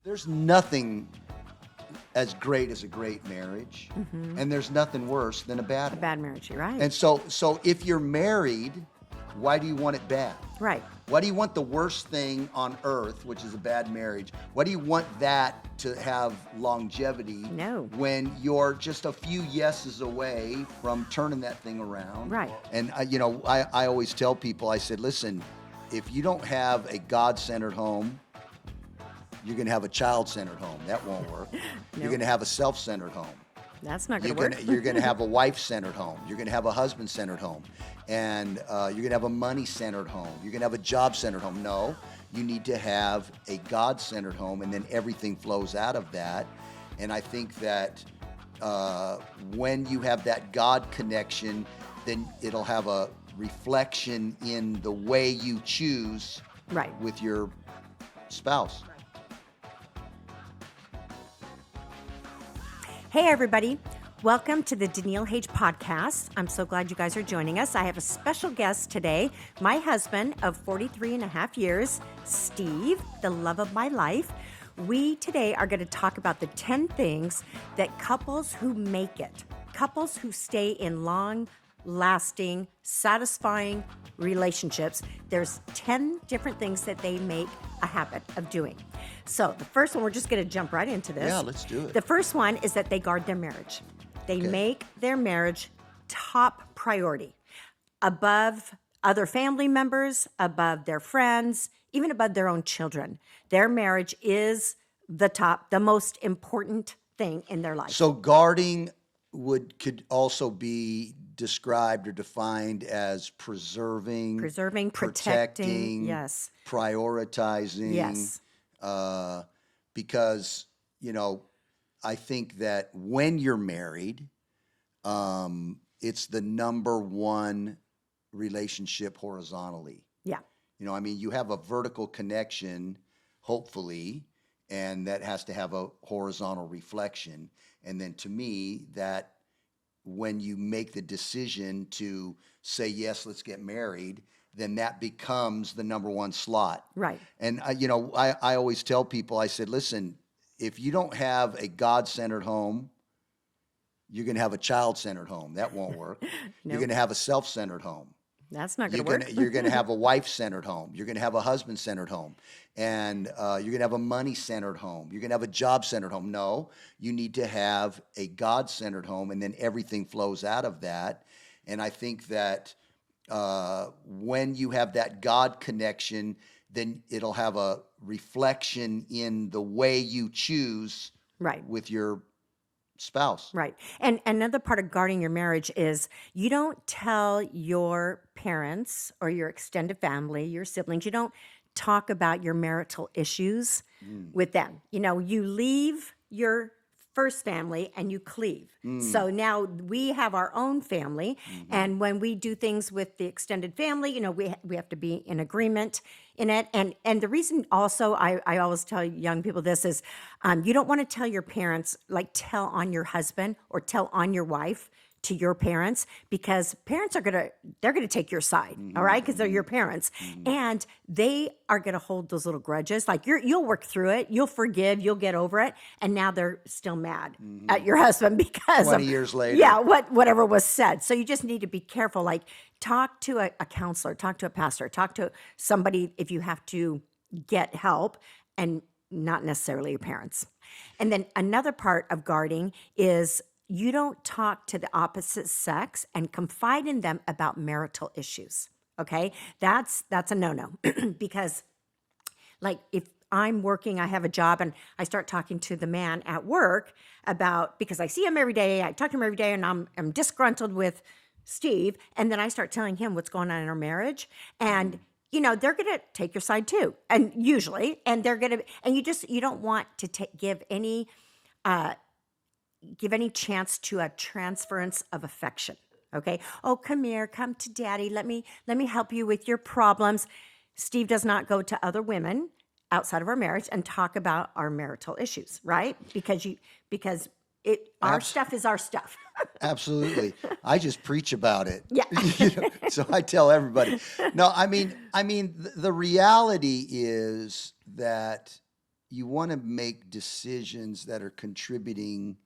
There's nothing as great as a great marriage, and there's nothing worse than a bad one. Bad marriage, you're right. And so if you're married, why do you want it bad? Right. Why do you want the worst thing on earth, which is a bad marriage? Why do you want that to have longevity? No. When you're just a few yeses away from turning that thing around. Right. And I always tell people, I said, listen, if you don't have a God-centered home, you're going to have a child-centered home. That won't work. You're going to have a self-centered home. That's not going to work. You're going to have a wife-centered home. You're going to have a husband-centered home. And you're going to have a money-centered home. You're going to have a job-centered home. No, you need to have a God-centered home, and then everything flows out of that. And I think that when you have that God connection, then it'll have a reflection in the way you choose with your spouse. Hey, everybody. Welcome to the Daniele Hage Podcast. I'm so glad you guys are joining us. I have a special guest today, my husband of 43 and a half years, Steve, the love of my life. We today are going to talk about the 10 things that couples who make it, couples who stay in long-lasting, satisfying relationships, there's 10 different things that they make a habit of doing. So the first one, we're just going to jump right into this. Yeah, let's do it. The first one is that they guard their marriage. They make their marriage top priority, above other family members, above their friends, even above their own children. Their marriage is the most important thing in their life. So guarding could also be described or defined as preserving, protecting, yes, prioritizing, yes. Because I think that when you're married, it's the number one relationship horizontally. Yeah. You have a vertical connection, hopefully, and that has to have a horizontal reflection. And then to me, that when you make the decision to say, yes, let's get married, then that becomes the number one slot. Right. And, I always tell people, I said, listen, if you don't have a God-centered home, you're going to have a child-centered home. That won't work. You're going to have a self-centered home. That's not going to work. You're going to have a wife-centered home. You're going to have a husband-centered home. And you're going to have a money-centered home. You're going to have a job-centered home. No, you need to have a God-centered home, and then everything flows out of that. And I think that when you have that God connection, then it'll have a reflection in the way you choose with your spouse. Right. And another part of guarding your marriage is you don't tell your parents or your extended family, your siblings, you don't talk about your marital issues with them. You leave your first family and you cleave. So now we have our own family, and when we do things with the extended family, we have to be in agreement in it. And the reason also I always tell young people this is you don't want to tell your parents, like tell on your husband or tell on your wife to your parents, because parents are they're gonna take your side, all right, because they're your parents, and they are gonna hold those little grudges. Like you'll work through it, you'll forgive, you'll get over it, and now they're still mad at your husband because 20 years later. Yeah, whatever was said. So you just need to be careful. Like talk to a counselor, talk to a pastor, talk to somebody if you have to get help, and not necessarily your parents. And then another part of guarding is you don't talk to the opposite sex and confide in them about marital issues, okay? That's a no-no because, like, if I'm working, I have a job, and I start talking to the man at work because I see him every day, I talk to him every day, and I'm disgruntled with Steve, and then I start telling him what's going on in our marriage, and they're going to take your side too, and usually, and they're going to, and you don't want to give any chance to a transference of affection. Okay. Oh, come here, come to daddy. Let me help you with your problems. Steve does not go to other women outside of our marriage and talk about our marital issues, right? Because our stuff is our stuff. Absolutely. I just preach about it. Yeah. So I tell everybody. No, I mean, the reality is that you want to make decisions that are contributing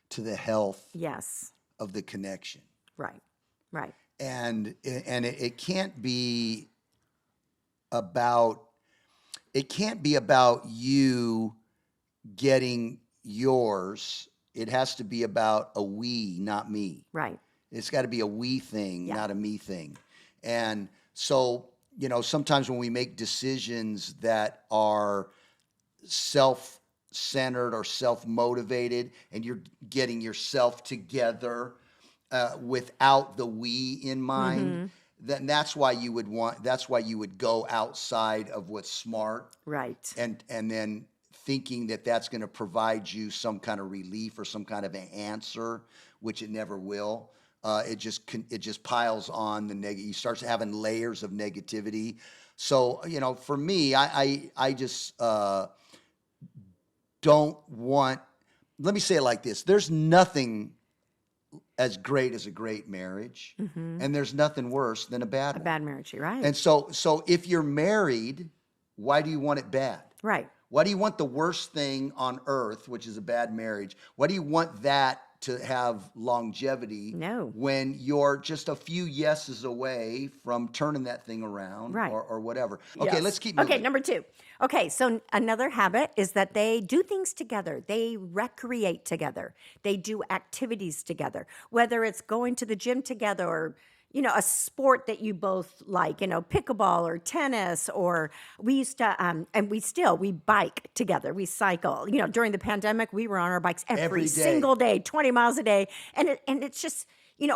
to the health Yes. of the connection. Right. Right. And it can't be about you getting yours. It has to be about a we, not me. Right. It's got to be a we thing, Yeah. not a me thing. And so, sometimes when we make decisions that are self-centered or self-motivated, and you're getting yourself together without the we in mind, then that's why you would go outside of what's smart, Right. and then thinking that that's going to provide you some kind of relief or some kind of an answer, which it never will. It just piles on the negative. You start having layers of negativity. So for me, I just don't want. Let me say it like this: there's nothing as great as a great marriage, and there's nothing worse than a bad A one. bad marriage. You're right. And so if you're married, why do you want it bad? Right. Why do you want the worst thing on earth, which is a bad marriage? Why do you want that to have longevity? No. When you're just a few yeses away from turning that thing around, Right. or whatever. Okay, Yes. let's keep moving. Okay, number 2. Okay, so another habit is that they do things together. They recreate together. They do activities together, whether it's going to the gym together or a sport that you both like, pickleball or tennis, or we used to, and we bike together. We cycle. During the pandemic, we were on our bikes every day. single day, 20 miles a day. And it's just,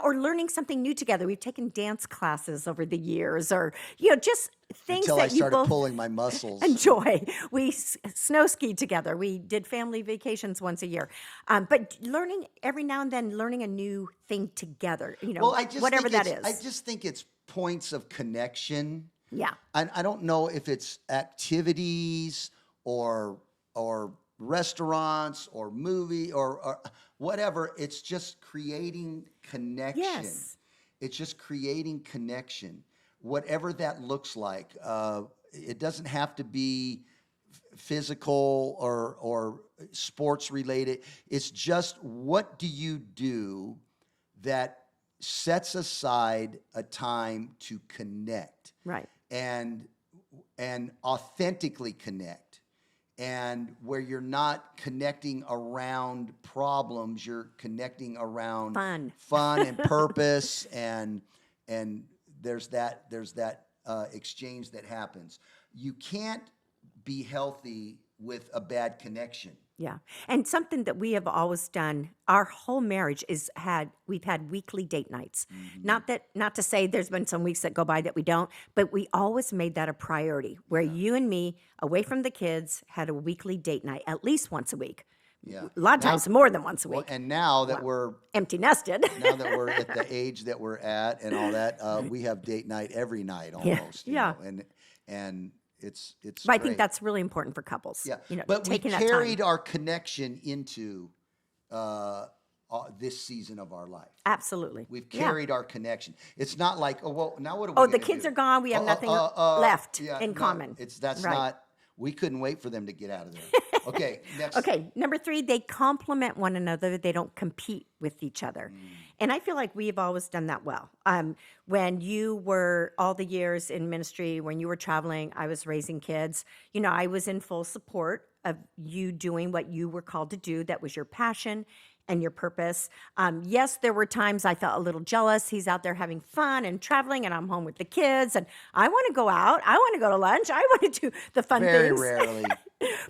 or learning something new together. We've taken dance classes over the years, or, just things Until that I you started both pulling my muscles. enjoy. We snow skied together. We did family vacations once a year. But learning every now and then, learning a new thing together, Well, I just whatever think that is. I just think it's points of connection. Yeah. I don't know if it's activities or restaurants or movie or whatever. It's just creating connection. Yes. It's just creating connection, whatever that looks like. It doesn't have to be physical or sports related. It's just, what do you do that sets aside a time to connect Right. and authentically connect, and where you're not connecting around problems, you're connecting around fun and purpose, and there's that exchange that happens. You can't be healthy with a bad connection. Yeah. And something that we have always done, our whole marriage we've had weekly date nights. Not to say there's been some weeks that go by that we don't, but we always made that a priority, where you and me, away from the kids, had a weekly date night at least once a week. Yeah. A lot of times more than once a week. And now that we're empty nested. now that we're at the age that we're at and all that, we have date night every night almost. Yeah. And it's But I great. think that's really important for couples. Yeah, but we taking that time. carried our connection into this season of our life. Absolutely. We've Yeah. carried our connection. It's not like, oh, well, now what are we Oh, gonna the kids do? are gone. We have nothing left Yeah, in no, common. That's Right. not. We couldn't wait for them to get out of there. Okay, next. Okay, number 3, they complement one another. They don't compete with each other. And I feel like we've always done that well. When you were all the years in ministry, when you were traveling, I was raising kids. I was in full support of you doing what you were called to do. That was your passion and your purpose. Yes, there were times I felt a little jealous. He's out there having fun and traveling, and I'm home with the kids, and I want to go out. I want to go to lunch. I want to do the fun Very things. rarely.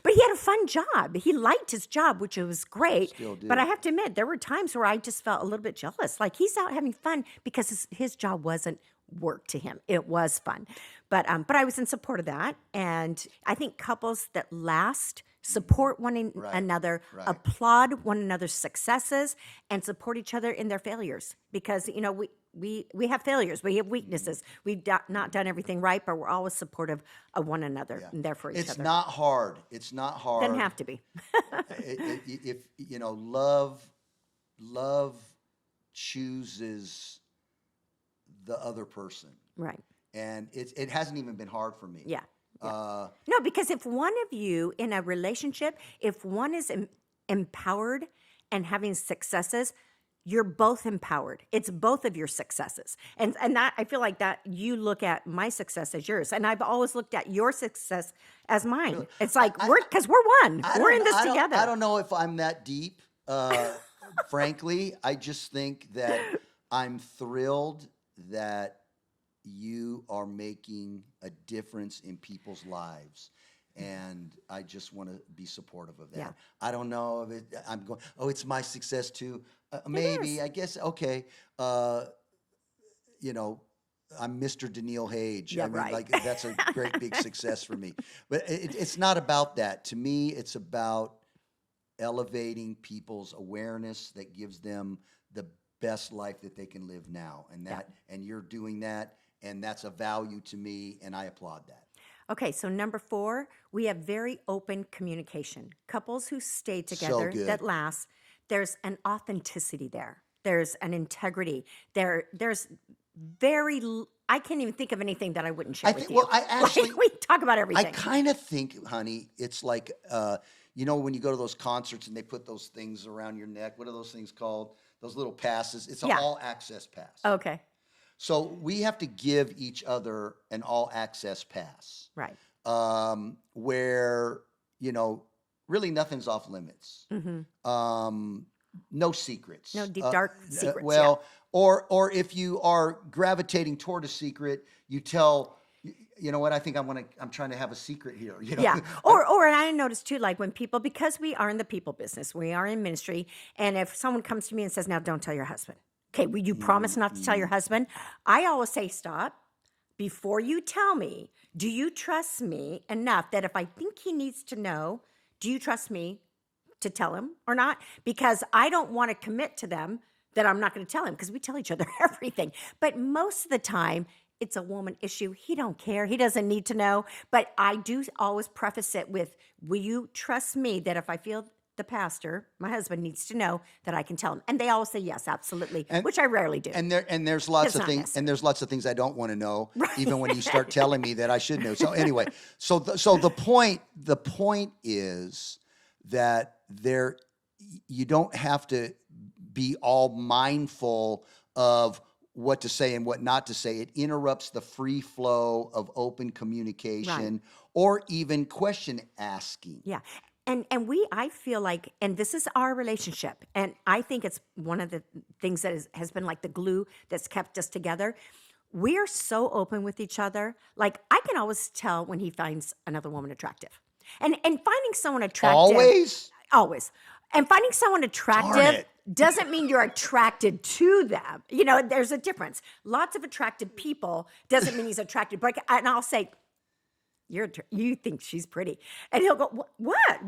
But he had a fun job. He liked his job, which was great. Still do. But I have to admit, there were times where I just felt a little bit jealous. Like, he's out having fun because his job wasn't work to him. It was fun. But I was in support of that. And I think couples that last support one another, right. applaud one another's successes, and support each other in their failures. Because, we have failures. We have weaknesses. We've not done everything right, but we're always supportive of one another and there for each It's other. not hard. It's not hard. Doesn't have to be. If love chooses the other person, Right. and it hasn't even been hard for me. Yeah. No, because if one of you in a relationship, if one is empowered and having successes, you're both empowered. It's both of your successes. And that I feel like that you look at my success as yours. And I've always looked at your success as mine. It's like because we're one. We're in this together. I don't know if I'm that deep. Frankly, I just think that I'm thrilled that you are making a difference in people's lives. And I just want to be supportive of that. Yeah. I don't know if I'm going, oh, it's my success too. Maybe, I guess, okay. You know, I'm Mr. Daniele Hage. Yeah, I mean, right. like, that's a great big success for me. But it's not about that. To me, it's about elevating people's awareness that gives them the best life that they can live now. And you're doing that, and that's a value to me, and I applaud that. Okay, so number 4, we have very open communication. Couples who stay together good. that last, there's an authenticity there. There's an integrity. There's I can't even think of anything that I wouldn't share with you. Well, I actually, we talk about everything. I kind of think, honey, it's like, you know, when you go to those concerts and they put those things around your neck, what are those things called? Those little passes. It's an all access pass. Okay. So we have to give each other an all access pass. Right. Where, you know, really nothing's off limits. No secrets. No deep, dark secrets. Well, or if you are gravitating toward a secret, you tell, you know what, I think I'm trying to have a secret here. You know? Yeah. Or and I noticed too, like when people, because we are in the people business, we are in ministry, and if someone comes to me and says, now don't tell your husband. Okay, will you promise not to tell your husband? I always say, stop. Before you tell me, do you trust me enough that if I think he needs to know, do you trust me to tell him or not? Because I don't want to commit to them that I'm not going to tell him, because we tell each other everything. But most of the time, it's a woman issue. He don't care. He doesn't need to know. But I do always preface it with, will you trust me that if I feel the pastor, my husband, needs to know, that I can tell him? And they always say yes, absolutely, which I rarely do. And there's lots It's of not things, necessary. and there's lots of things I don't want to know, Right. even when you start telling me that I should know. So anyway, so the point is that you don't have to be all mindful of what to say and what not to say. It interrupts the free flow of open communication or even question asking. Yeah. And I feel like, and this is our relationship, and I think it's one of the things that has been like the glue that's kept us together. We're so open with each other. Like, I can always tell when he finds another woman attractive. And finding someone attractive. Always. And finding someone attractive doesn't mean you're attracted to them. You know, there's a difference. Lots of attractive people doesn't mean he's attracted. But and I'll say, you think she's pretty. And he'll go, what?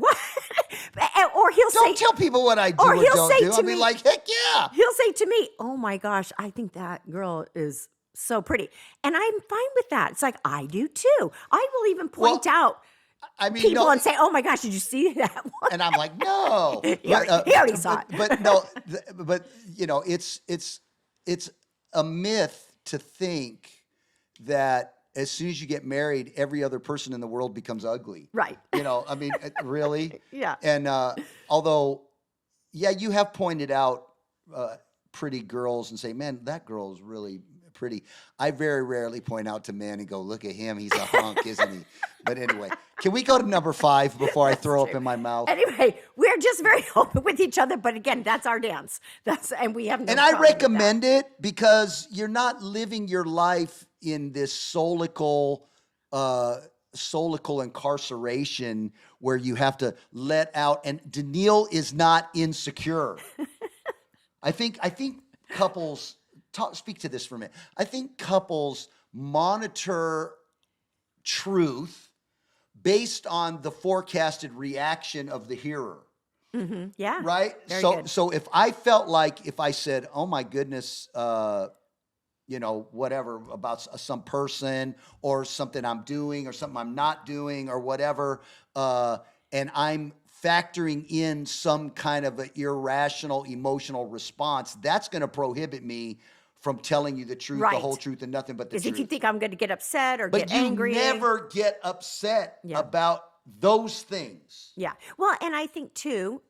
Or he'll say, don't tell people what I do or or he'll don't say do. to I'll be me, like, heck yeah. He'll say to me, oh my gosh, I think that girl is so pretty. And I'm fine with that. It's like, I do too. I will even point out people and say, oh my gosh, did you see that one? And I'm like, no. He already saw it. But no, but you know, it's a myth to think that as soon as you get married, every other person in the world becomes ugly. Right. You know, I mean, really? Yeah. And although, yeah, you have pointed out pretty girls and say, man, that girl is really pretty. I very rarely point out to men and go, look at him, he's a hunk, isn't he? But anyway, can we go to number 5 before I throw up in my mouth? Anyway, we're just very open with each other, but again, that's our dance. And we have no And I problem with recommend it because you're not living your life in this solical incarceration where you have to let out. And Daniele is not insecure. I think couples speak to this for a minute. I think couples monitor truth based on the forecasted reaction of the hearer. Mm-hmm. Yeah. Right? Very good. So if I felt like if I said, oh my goodness, you know, whatever about some person or something I'm doing or something I'm not doing or whatever, and I'm factoring in some kind of an irrational emotional response, that's going to prohibit me from telling you the truth, the Right. whole truth, and nothing but the Is if you truth. think I'm going to get upset or But get you angry. never get upset Yeah. about those things. Yeah. Well, and I think too,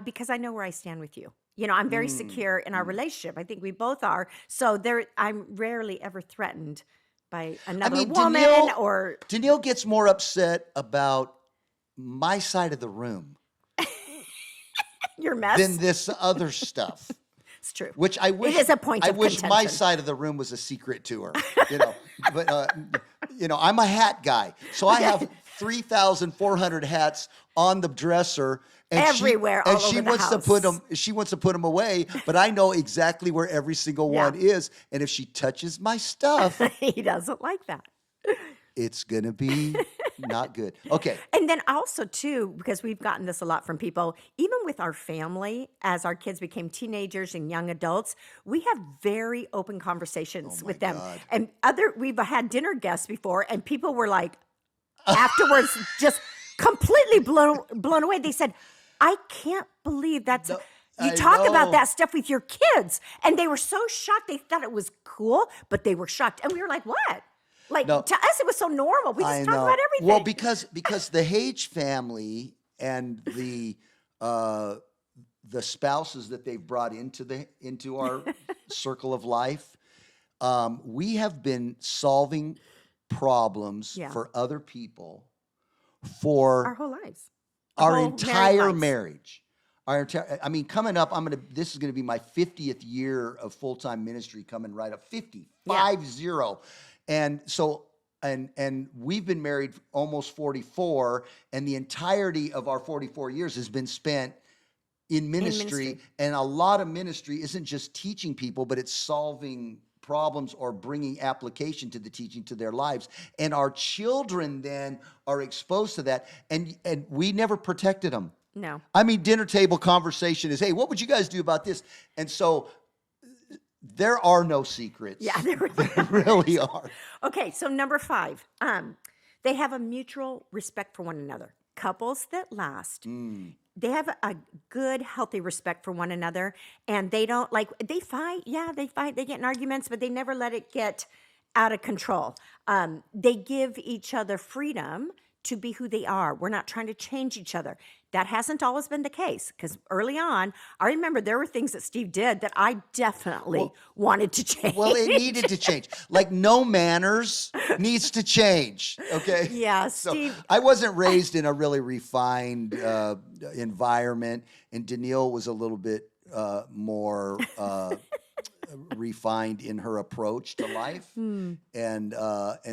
because I know where I stand with you. I'm very secure in our relationship. I think we both are. So I'm rarely ever threatened by another woman Danielle gets more upset about my side of the room your mess. than this other stuff. It's true. Which I wish it is a point of my contention. side of the room was a secret to her, But I'm a hat guy, so I have 3,400 hats on the dresser, and everywhere, all over the house. She wants to put them away, but I know exactly where every single one is, and if she touches my stuff, he doesn't like that. It's gonna be not good. Okay. And then also too, because we've gotten this a lot from people, even with our family, as our kids became teenagers and young adults, we have very open conversations with them. God. And we've had dinner guests before, and people were like, afterwards, just completely blown away. They said, "I can't believe you talk about that stuff with your kids," and they were so shocked. They thought it was cool, but they were shocked, and we were like, "What?" Like, to us, it was so normal. We just talk about everything. Well, because the Hage family and the spouses that they've brought into our circle of life, we have been solving problems for other people for our whole lives, our entire marriage. Coming up, this is gonna be my 50th year of full-time ministry coming right up, 50. And so, and we've been married almost 44, and the entirety of our 44 years has been spent in ministry. And a lot of ministry isn't just teaching people, but it's solving problems or bringing application to the teaching to their lives. And our children then are exposed to that, and we never protected them. No. Dinner table conversation is, hey, what would you guys do about this? And so there are no secrets. Yeah, there really are. Okay, so number 5, they have a mutual respect for one another. Couples that last, they have a good, healthy respect for one another, and they don't they fight. Yeah, they fight. They get in arguments, but they never let it get out of control. They give each other freedom to be who they are. We're not trying to change each other. That hasn't always been the case, because early on, I remember there were things that Steve did that I definitely wanted to change. Well, it needed to change. Like, no manners needs to change, okay? Yeah, Steve. So I wasn't raised in a really refined environment, and Danielle was a little bit more refined in her approach to life. And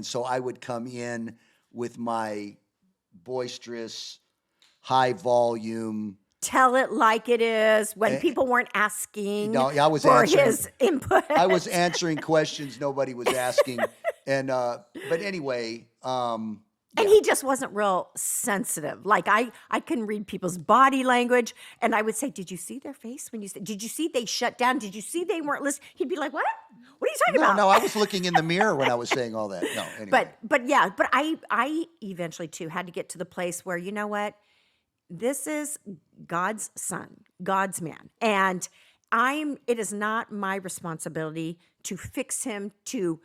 so I would come in with my boisterous, high volume, tell it like it is when people weren't asking his input. I was answering questions nobody was asking. And but anyway, and he just wasn't real sensitive. Like, I couldn't read people's body language, and I would say, "Did you see their face when you said? Did you see they shut down? Did you see they weren't listening?" He'd be like, "What? What are you talking about?" No, I was looking in the mirror when I was saying all that. No, anyway. But I eventually too had to get to the place where, you know what? This is God's son, God's man. And it is not my responsibility to fix him, to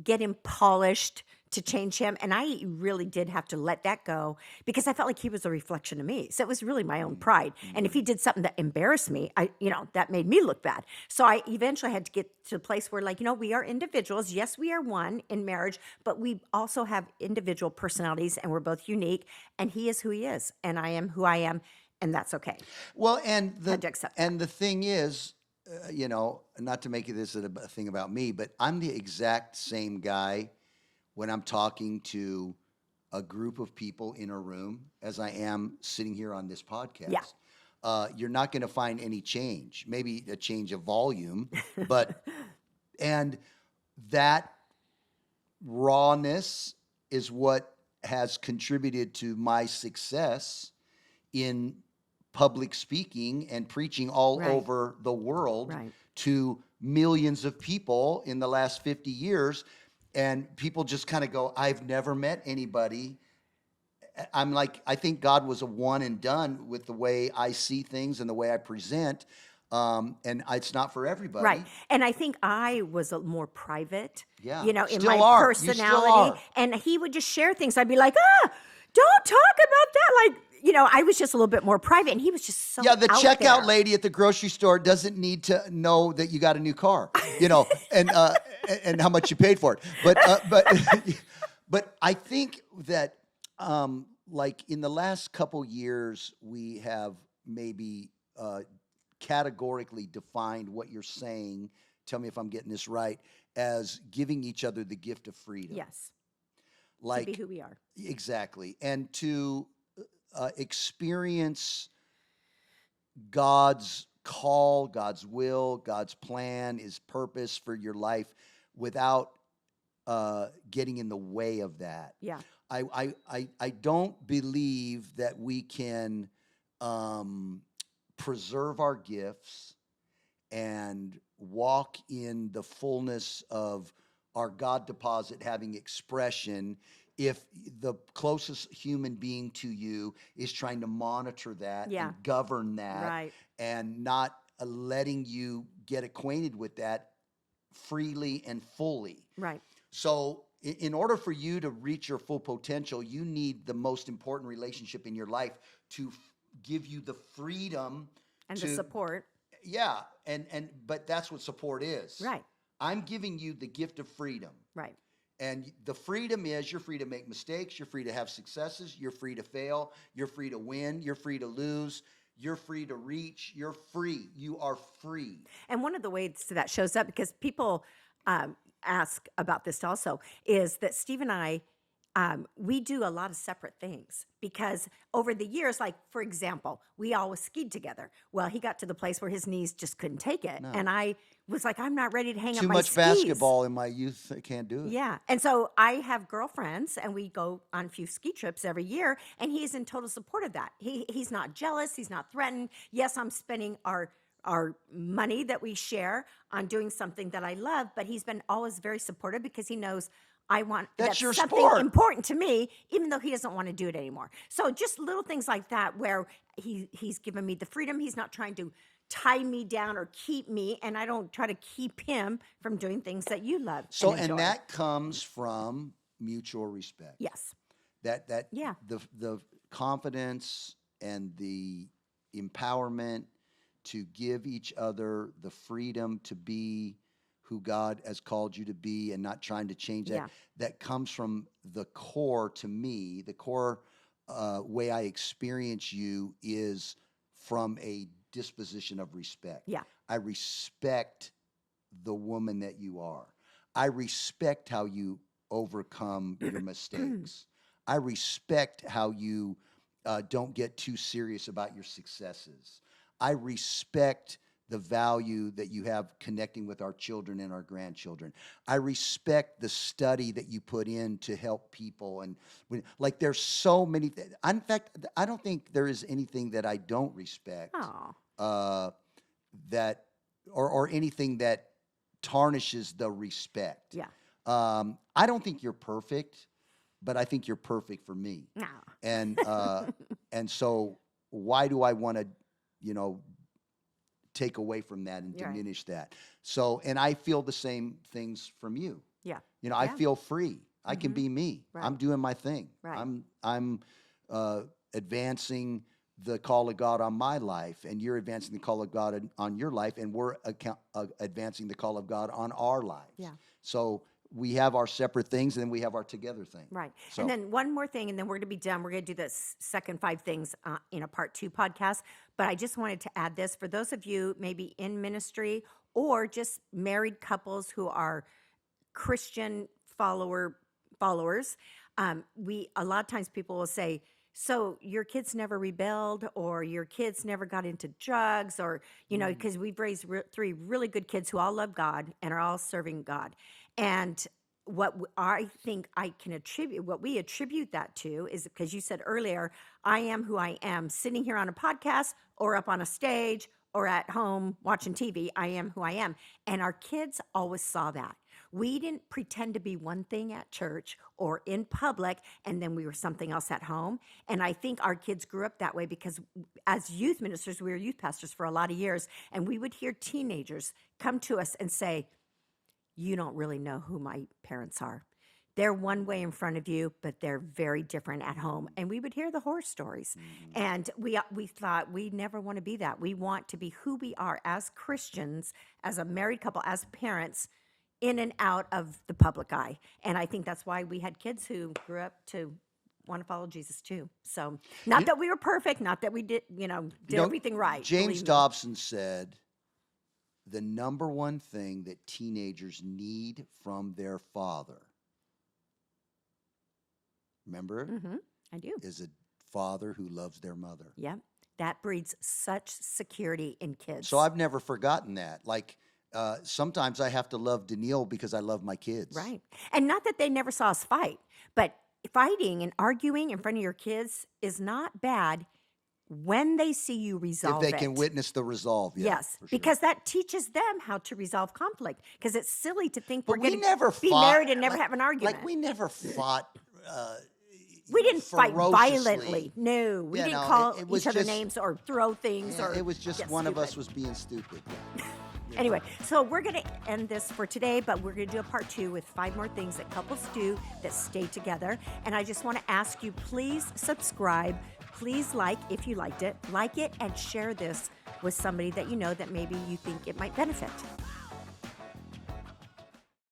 get him polished, to change him. And I really did have to let that go, because I felt like he was a reflection of me. So it was really my own pride. And if he did something that embarrassed me, that made me look bad. So I eventually had to get to a place where, we are individuals. Yes, we are one in marriage, but we also have individual personalities, and we're both unique. And he is who he is, and I am who I am, and that's okay. Well, and Had to accept that. the thing is, not to make this a thing about me, but I'm the exact same guy when I'm talking to a group of people in a room as I am sitting here on this podcast. Yeah. You're not going to find any change, maybe a change of volume, but, and that rawness is what has contributed to my success in public speaking and preaching all over the world to millions of people in the last 50 years. And people just kind of go, I've never met anybody. I'm like, I think God was a one and done with the way I see things and the way I present. and it's not for everybody. Right. And I think I was a more private, Yeah. in Still my are. You still personality. are. And he would just share things. I'd be like, don't talk about that. Like, I was just a little bit more private. And he was just so Yeah, the out checkout there. lady at the grocery store doesn't need to know that you got a new car, and how much you paid for it. But I think that like in the last couple years, we have maybe categorically defined what you're saying. Tell me if I'm getting this right, as giving each other the gift of freedom. Yes. Like To be who we are. exactly, and to experience God's call, God's will, God's plan, His purpose for your life without getting in the way of that. Yeah. I don't believe that we can preserve our gifts and walk in the fullness of our God deposit having expression if the closest human being to you is trying to monitor that Yeah. and govern that Right. and not letting you get acquainted with that freely and fully. Right. So in order for you to reach your full potential, you need the most important relationship in your life to give you the freedom And to the support. yeah, but that's what support is. Right. I'm giving you the gift of freedom. Right. And the freedom is you're free to make mistakes, you're free to have successes, you're free to fail, you're free to win, you're free to lose, you're free to reach, you're free. You are free. And one of the ways that shows up, because people ask about this also, is that Steve and I, we do a lot of separate things because over the years, like for example, we always skied together. Well, he got to the place where his knees just couldn't take it. No. And I was like, I'm not ready to hang up Too my much skis. basketball in my youth, I can't do it. Yeah. And so I have girlfriends and we go on a few ski trips every year and he's in total support of that. He's not jealous, he's not threatened. Yes, I'm spending our money that we share on doing something that I love, but he's been always very supportive because he knows that's your something sport. important to me, even though he doesn't want to do it anymore. So just little things like that where he's given me the freedom. He's not trying to tie me down or keep me, and I don't try to keep him from doing things that you love. So and enjoy. and that comes from mutual respect. Yes. That Yeah. the confidence and the empowerment to give each other the freedom to be who God has called you to be and not trying to change that. Yeah. That comes from the core to me. The core way I experience you is from a disposition of respect. Yeah. I respect the woman that you are. I respect how you overcome your mistakes. I respect how you don't get too serious about your successes. I respect the value that you have connecting with our children and our grandchildren. I respect the study that you put in to help people. And like there's so many in fact, I don't think there is anything that I don't respect that or anything that tarnishes the respect. Yeah. I don't think you're perfect, but I think you're perfect for me. No. And so why do I want to, take away from that and Right. diminish that? So, and I feel the same things from you. Yeah. I Yeah. feel free. I can be me. Right. I'm doing my thing. Right. I'm advancing the call of God on my life, and you're advancing the call of God on your life, and we're advancing the call of God on our lives. Yeah. So we have our separate things, and then we have our together thing. Right. So- And then one more thing, and then we're going to be done. We're going to do the second 5 things in a part 2 podcast. But I just wanted to add this for those of you maybe in ministry or just married couples who are Christian followers. A lot of times people will say, so your kids never rebelled or your kids never got into drugs or, because we've raised 3 really good kids who all love God and are all serving God. And what I think what we attribute that to is because you said earlier, I am who I am, sitting here on a podcast or up on a stage or at home watching TV. I am who I am. And our kids always saw that. We didn't pretend to be one thing at church or in public, and then we were something else at home. And I think our kids grew up that way because as youth ministers, we were youth pastors for a lot of years, and we would hear teenagers come to us and say, you don't really know who my parents are. They're one way in front of you, but they're very different at home. And we would hear the horror stories. And we thought we never want to be that. We want to be who we are as Christians, as a married couple, as parents, in and out of the public eye. And I think that's why we had kids who grew up to want to follow Jesus too. So not that we were perfect, not that we did everything right. James believe me. Dobson said, the number one thing that teenagers need from their father, remember, I do. is a father who loves their mother. Yeah. That breeds such security in kids. So I've never forgotten that. Like, sometimes I have to love Daniele because I love my kids. Right. And not that they never saw us fight, but fighting and arguing in front of your kids is not bad when they see you resolve If they can it. witness the resolve. Yeah, Yes, for sure. because that teaches them how to resolve conflict. Because it's silly to think But we're we going never to be fought, married and never like- have an argument. Like we never fought. We didn't fight ferociously. violently. No, we You didn't know, call it was each other just- names or throw things. Yeah, or it was just get one of stupid. us was being stupid. Anyway, so we're going to end this for today, but we're going to do a part 2 with 5 more things that couples do that stay together. And I just want to ask you, please subscribe. Please like if you liked it. Like it and share this with somebody that you know that maybe you think it might benefit.